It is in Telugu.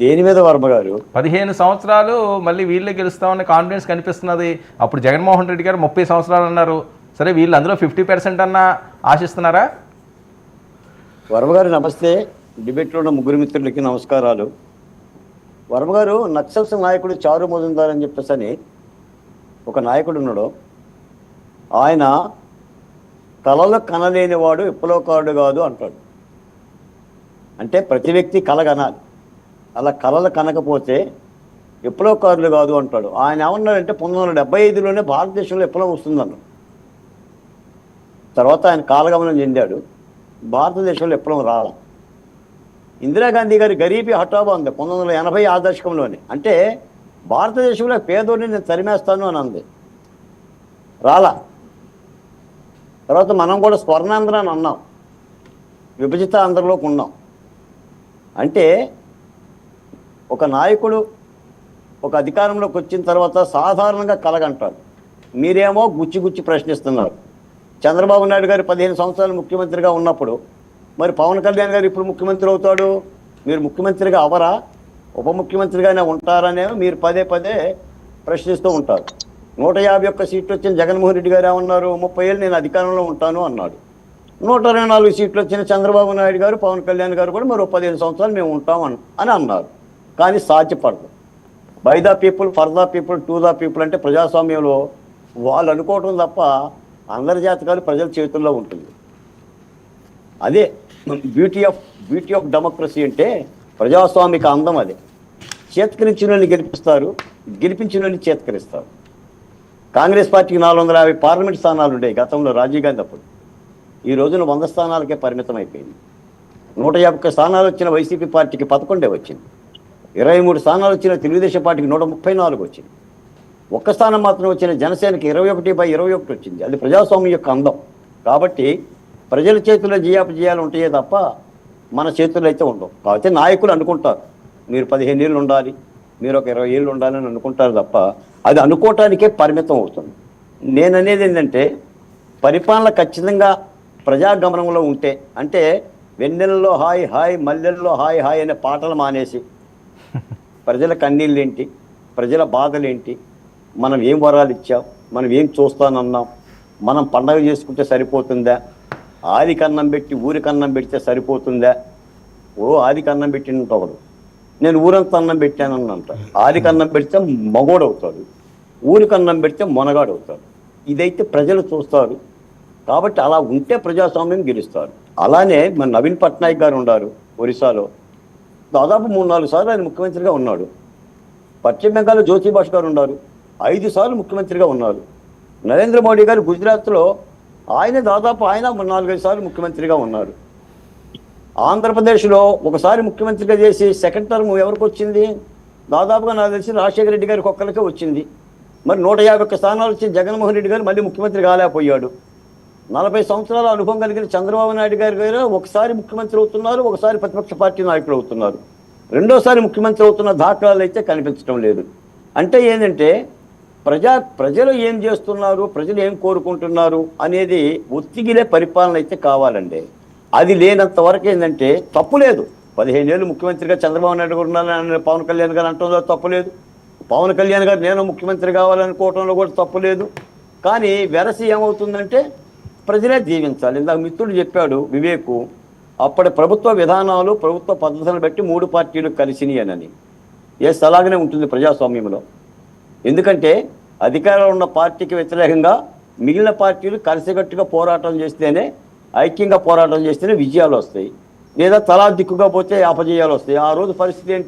దేని మీద వర్మ గారు? 15 సంవత్సరాలు మళ్ళీ వీళ్ళే గెలుస్తామని కాన్ఫిడెన్స్ కనిపిస్తున్నది. అప్పుడు జగన్మోహన్ రెడ్డి గారు 30 సంవత్సరాలు అన్నారు. సరే, వీళ్ళు అందులో 50% అన్నా ఆశిస్తున్నారా? వర్మ గారు నమస్తే. డిబేట్లో ఉన్న ముగ్గురు మిత్రులకి నమస్కారాలు. వర్మ గారు, నక్సల్స్ నాయకుడు చారు మజుందార్ అని చెప్పేసి ఒక నాయకుడు ఉన్నాడు. ఆయన కలలు కనలేనివాడు విప్లవకారుడు కాదు అంటాడు. అంటే ప్రతి వ్యక్తి కల కనాలి, అలా కలలు కనకపోతే విప్లవకారులు కాదు అంటాడు. ఆయన ఏమన్నాడంటే 1975లోనే భారతదేశంలో విప్లవం వస్తుందన్నాడు. తర్వాత ఆయన కాలగమనం చెందాడు. భారతదేశంలో విప్లవం రాల. ఇందిరాగాంధీ గారి గరీబీ హఠావో అంది 1980 ఆ దశకంలోనే. అంటే భారతదేశంలో పేదోడిని నేను తరిమేస్తాను అని అంది, రాలా. తర్వాత మనం కూడా స్వర్ణాంధ్ర అని అన్నాం, విభజిత ఆంధ్రలోకి ఉన్నాం. అంటే ఒక నాయకుడు ఒక అధికారంలోకి వచ్చిన తర్వాత సాధారణంగా కలగంటాడు. మీరేమో గుచ్చి ప్రశ్నిస్తున్నారు. చంద్రబాబు నాయుడు గారు 15 సంవత్సరాలు ముఖ్యమంత్రిగా ఉన్నప్పుడు మరి పవన్ కళ్యాణ్ గారు ఇప్పుడు ముఖ్యమంత్రి అవుతాడు, మీరు ముఖ్యమంత్రిగా అవరా, ఉప ముఖ్యమంత్రిగానే ఉంటారనే మీరు పదే ప్రశ్నిస్తూ ఉంటారు. 151 సీట్లు వచ్చిన జగన్మోహన్ రెడ్డి గారు ఏమన్నారు, 30 ఏళ్ళు నేను అధికారంలో ఉంటాను అన్నాడు. 124 సీట్లు వచ్చిన చంద్రబాబు నాయుడు గారు, పవన్ కళ్యాణ్ గారు కూడా మరో 15 సంవత్సరాలు మేము ఉంటాం అని అన్నారు. కానీ సాధ్యపడదు. By the people, for the people, to the people అంటే ప్రజాస్వామ్యంలో వాళ్ళు అనుకోవటం తప్ప అందరి జాతకాలు ప్రజల చేతుల్లో ఉంటుంది. అదే బ్యూటీ ఆఫ్ డెమోక్రసీ అంటే ప్రజాస్వామిక అందం. అదే చేత్కరించిన వాళ్ళని గెలిపిస్తారు, గెలిపించిన వాళ్ళని చేత్కరిస్తారు. కాంగ్రెస్ పార్టీకి 450 పార్లమెంట్ స్థానాలు ఉండేవి గతంలో రాజీవ్ గాంధీ అప్పుడు. ఈ రోజున 100 స్థానాలకే పరిమితం అయిపోయింది. 151 స్థానాలు వచ్చిన వైసీపీ పార్టీకి 11 వచ్చింది. 23 స్థానాలు వచ్చిన తెలుగుదేశం పార్టీకి 134 వచ్చింది. ఒక్క స్థానం మాత్రం వచ్చిన జనసేనకి 21/21 వచ్చింది. అది ప్రజాస్వామ్యం యొక్క అందం. కాబట్టి ప్రజల చేతుల్లో జయాపజయాలు ఉంటాయే తప్ప మన చేతుల్లో అయితే ఉండవు. కాబట్టి నాయకులు అనుకుంటారు మీరు 15 ఏళ్ళు ఉండాలి, మీరు ఒక 20 ఏళ్ళు ఉండాలని అనుకుంటారు తప్ప అది అనుకోవటానికే పరిమితం అవుతుంది. నేననేది ఏంటంటే పరిపాలన ఖచ్చితంగా ప్రజాగమనంలో ఉంటే, అంటే వెన్నెలలో హాయ్ హాయ్ మల్లెల్లో హాయ్ హాయ్ అనే పాటలు మానేసి ప్రజల కన్నీళ్ళేంటి, ప్రజల బాధలేంటి, మనం ఏం వరాలు ఇచ్చాం, మనం ఏం చూస్తానన్నాం, మనం పండగ చేసుకుంటే సరిపోతుందా, ఆదికి అన్నం పెట్టి ఊరికి అన్నం పెడితే సరిపోతుందా, ఓ ఆదికి అన్నం పెట్టినంత ఒకడు, నేను ఊరంతా అన్నం పెట్టానని అంటాడు. ఆదికి అన్నం పెడితే మగోడు అవుతాడు, ఊరికి అన్నం పెడితే మొనగాడు అవుతాడు. ఇదైతే ప్రజలు చూస్తారు. కాబట్టి అలా ఉంటే ప్రజాస్వామ్యం గెలుస్తారు. అలానే మన నవీన్ పట్నాయక్ గారు ఉన్నారు ఒరిస్సాలో, దాదాపు 3-4 సార్లు ఆయన ముఖ్యమంత్రిగా ఉన్నాడు. పశ్చిమ బెంగాల్లో జ్యోతి బాసు గారు ఉన్నారు, 5 సార్లు ముఖ్యమంత్రిగా ఉన్నారు. నరేంద్ర మోడీ గారు గుజరాత్లో ఆయన దాదాపు 4-5 సార్లు ముఖ్యమంత్రిగా ఉన్నారు. ఆంధ్రప్రదేశ్లో ఒకసారి ముఖ్యమంత్రిగా చేసి సెకండ్ టర్మ్ ఎవరికి వచ్చింది, దాదాపుగా నాకు తెలిసి రాజశేఖర రెడ్డి గారికి ఒక్కరికే వచ్చింది. మరి 151 స్థానాలు వచ్చిన జగన్మోహన్ రెడ్డి గారు మళ్ళీ ముఖ్యమంత్రి కాలేకపోయాడు. 40 సంవత్సరాల అనుభవం కలిగిన చంద్రబాబు నాయుడు గారు ఒకసారి ముఖ్యమంత్రి అవుతున్నారు, ఒకసారి ప్రతిపక్ష పార్టీ నాయకులు అవుతున్నారు. రెండోసారి ముఖ్యమంత్రి అవుతున్న దాఖలాలు అయితే కనిపించడం లేదు. అంటే ఏంటంటే ప్రజలు ఏం చేస్తున్నారు, ప్రజలు ఏం కోరుకుంటున్నారు అనేది ఒత్తిగిలే పరిపాలన అయితే కావాలండి. అది లేనంత వరకు ఏంటంటే తప్పు లేదు. 15 ఏళ్ళు ముఖ్యమంత్రిగా చంద్రబాబు నాయుడు గారు ఉన్నారని పవన్ కళ్యాణ్ గారు అంటంలో తప్పు లేదు. పవన్ కళ్యాణ్ గారు నేను ముఖ్యమంత్రి కావాలనుకోవటంలో కూడా తప్పు లేదు. కానీ వెరసి ఏమవుతుందంటే ప్రజలే జీవించాలి. ఇందాక మిత్రుడు చెప్పాడు వివేకు, అప్పటి ప్రభుత్వ విధానాలు, ప్రభుత్వ పద్ధతులను బట్టి 3 పార్టీలు కలిసినాయనని. అలాగనే ఉంటుంది ప్రజాస్వామ్యంలో. ఎందుకంటే అధికారంలో ఉన్న పార్టీకి వ్యతిరేకంగా మిగిలిన పార్టీలు కలిసికట్టుగా పోరాటం చేస్తేనే, ఐక్యంగా పోరాటం చేస్తేనే విజయాలు వస్తాయి. లేదా తలా దిక్కుగా పోతే అపజయాలు వస్తాయి. ఆ రోజు పరిస్థితి ఏంటి?